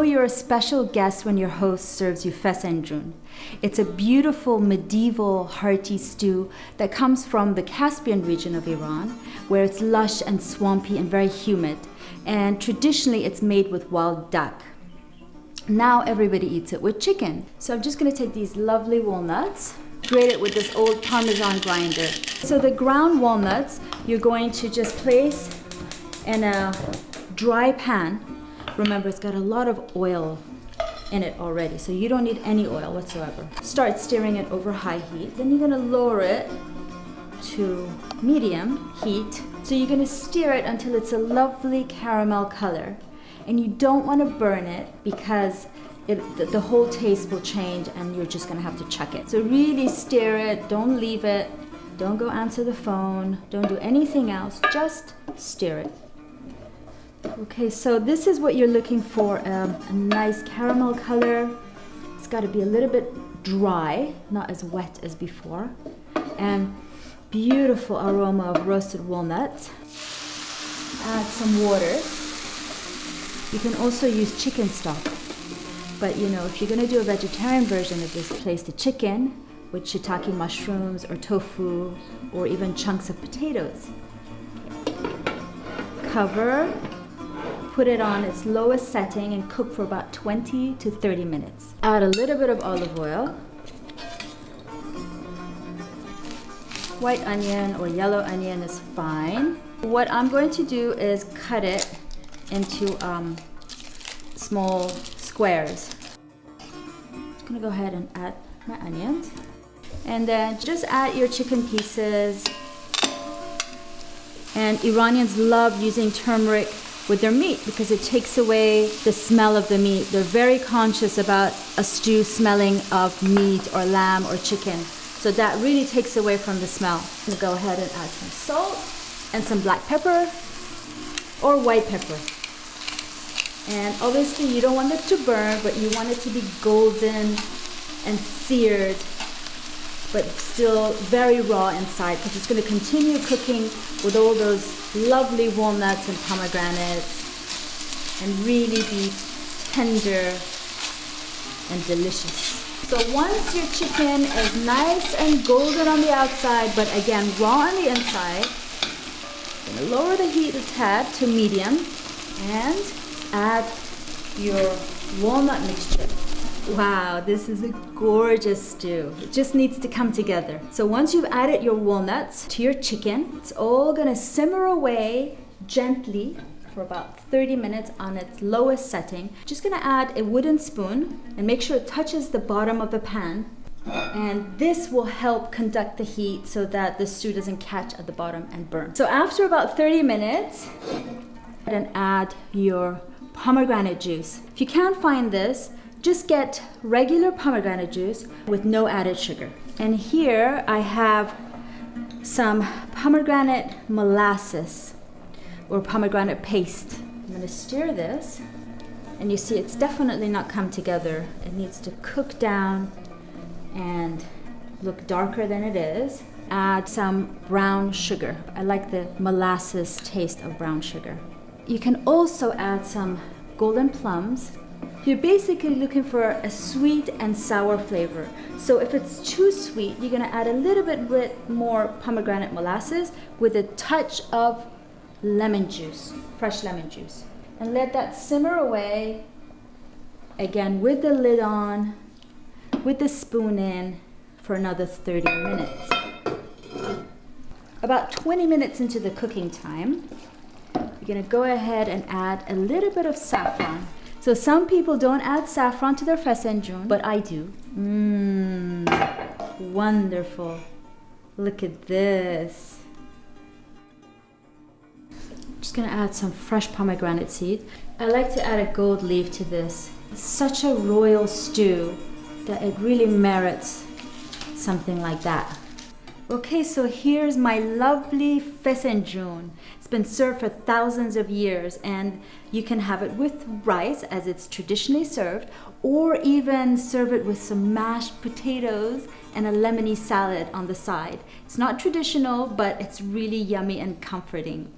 know you're a special guest when your host serves you Fesenjoon. It's a beautiful medieval hearty stew that comes from the Caspian region of Iran, where it's lush and swampy and very humid. And traditionally it's made with wild duck. Now everybody eats it with chicken. So I'm just going to take these lovely walnuts, grate it with this old Parmesan grinder. So the ground walnuts you're going to just place in a dry pan. Remember, it's got a lot of oil in it already, so you don't need any oil whatsoever. Start stirring it over high heat. Then you're going to lower it to medium heat. So you're going to stir it until it's a lovely caramel color. And you don't want to burn it because the whole taste will change and you're just going to have to chuck it. So really stir it, don't leave it, don't go answer the phone, don't do anything else, just stir it. Okay, so this is what you're looking for, a nice caramel color. It's got to be a little bit dry, not as wet as before. And beautiful aroma of roasted walnuts. Add some water. You can also use chicken stock. But you know, if you're going to do a vegetarian version of this, place the chicken with shiitake mushrooms or tofu or even chunks of potatoes. Cover. Put it on its lowest setting and cook for about 20 to 30 minutes. Add a little bit of olive oil, white onion or yellow onion is fine. What I'm going to do is cut it into small squares. I'm just gonna go ahead and add my onions. And then just add your chicken pieces. And Iranians love using turmeric with their meat because it takes away the smell of the meat. They're very conscious about a stew smelling of meat or lamb or chicken. So that really takes away from the smell. I'm gonna go ahead and add some salt and some black pepper or white pepper. And obviously you don't want this to burn, but you want it to be golden and seared, but still very raw inside because it's going to continue cooking with all those lovely walnuts and pomegranates and really be tender and delicious. So once your chicken is nice and golden on the outside, but again raw on the inside, you're going to lower the heat a tad to medium and add your walnut mixture. Wow, this is a gorgeous stew. It just needs to come together. So once you've added your walnuts to your chicken, it's all gonna simmer away gently for about 30 minutes on its lowest setting. Just gonna add a wooden spoon and make sure it touches the bottom of the pan. And this will help conduct the heat so that the stew doesn't catch at the bottom and burn. So after about 30 minutes, and add your pomegranate juice. If you can't find this, just get regular pomegranate juice with no added sugar. And here I have some pomegranate molasses or pomegranate paste. I'm going to stir this, and you see it's definitely not come together. It needs to cook down and look darker than it is. Add some brown sugar. I like the molasses taste of brown sugar. You can also add some golden plums. You're basically looking for a sweet and sour flavor. So if it's too sweet, you're gonna add a little bit more pomegranate molasses with a touch of lemon juice, fresh lemon juice. And let that simmer away, again with the lid on, with the spoon in, for another 30 minutes. About 20 minutes into the cooking time, you're gonna go ahead and add a little bit of saffron. So some people don't add saffron to their Fesenjoon, but I do. Wonderful. Look at this. Just gonna add some fresh pomegranate seed. I like to add a gold leaf to this. It's such a royal stew that it really merits something like that. Okay, so here's my lovely Fesenjoon. It's been served for thousands of years, and you can have it with rice as it's traditionally served, or even serve it with some mashed potatoes and a lemony salad on the side. It's not traditional, but it's really yummy and comforting.